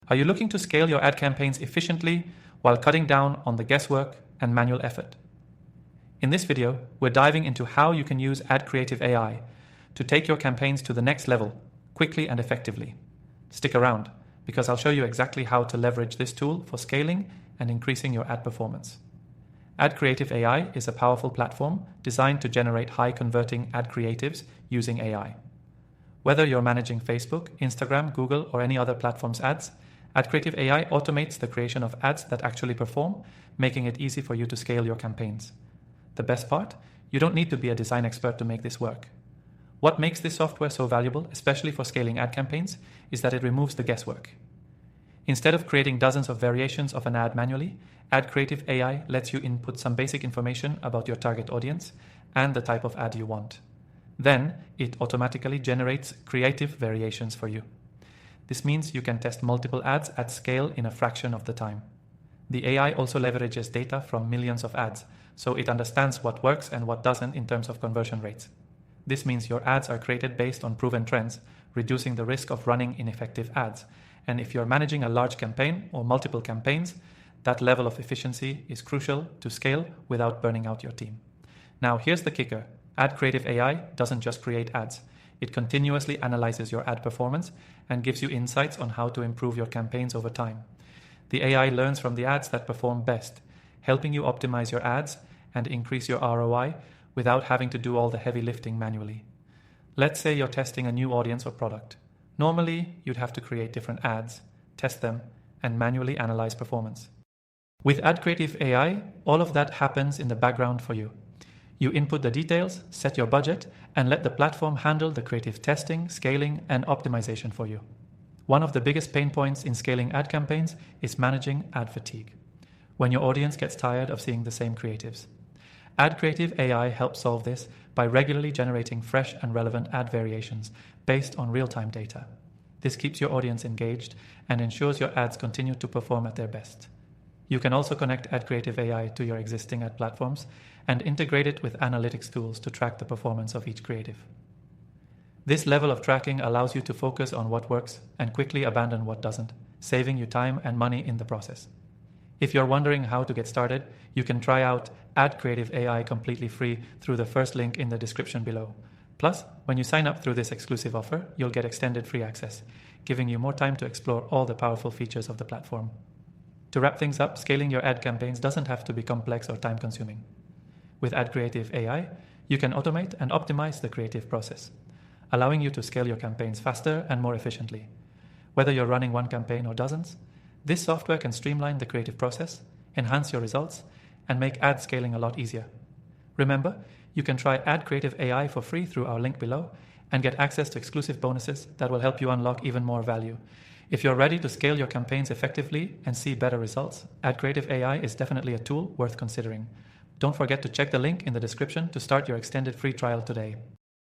Are you looking to scale your ad campaigns efficiently while cutting down on the guesswork and manual effort? In this video, we're diving into how you can use AdCreative AI to take your campaigns to the next level quickly and effectively. Stick around, because I'll show you exactly how to leverage this tool for scaling and increasing your ad performance. AdCreative AI is a powerful platform designed to generate high-converting ad creatives using AI. Whether you're managing Facebook, Instagram, Google, or any other platform's ads, AdCreative AI automates the creation of ads that actually perform, making it easy for you to scale your campaigns. The best part? You don't need to be a design expert to make this work. What makes this software so valuable, especially for scaling ad campaigns, is that it removes the guesswork. Instead of creating dozens of variations of an ad manually, AdCreative AI lets you input some basic information about your target audience and the type of ad you want. Then, it automatically generates creative variations for you. This means you can test multiple ads at scale in a fraction of the time. The AI also leverages data from millions of ads, so it understands what works and what doesn't in terms of conversion rates. This means your ads are created based on proven trends, reducing the risk of running ineffective ads. And if you're managing a large campaign or multiple campaigns, that level of efficiency is crucial to scale without burning out your team. Now, here's the kicker. AdCreative AI doesn't just create ads. It continuously analyzes your ad performance and gives you insights on how to improve your campaigns over time. The AI learns from the ads that perform best, helping you optimize your ads and increase your ROI without having to do all the heavy lifting manually. Let's say you're testing a new audience or product. Normally, you'd have to create different ads, test them, and manually analyze performance. With AdCreative AI, all of that happens in the background for you. You input the details, set your budget, and let the platform handle the creative testing, scaling, and optimization for you. One of the biggest pain points in scaling ad campaigns is managing ad fatigue, when your audience gets tired of seeing the same creatives. AdCreative AI helps solve this by regularly generating fresh and relevant ad variations based on real-time data. This keeps your audience engaged and ensures your ads continue to perform at their best. You can also connect AdCreative AI to your existing ad platforms and integrate it with analytics tools to track the performance of each creative. This level of tracking allows you to focus on what works and quickly abandon what doesn't, saving you time and money in the process. If you're wondering how to get started, you can try out AdCreative AI completely free through the first link in the description below. Plus, when you sign up through this exclusive offer, you'll get extended free access, giving you more time to explore all the powerful features of the platform. To wrap things up, scaling your ad campaigns doesn't have to be complex or time-consuming. With AdCreative AI, you can automate and optimize the creative process, allowing you to scale your campaigns faster and more efficiently. Whether you're running one campaign or dozens, this software can streamline the creative process, enhance your results, and make ad scaling a lot easier. Remember, you can try AdCreative AI for free through our link below and get access to exclusive bonuses that will help you unlock even more value. If you're ready to scale your campaigns effectively and see better results, AdCreative AI is definitely a tool worth considering. Don't forget to check the link in the description to start your extended free trial today.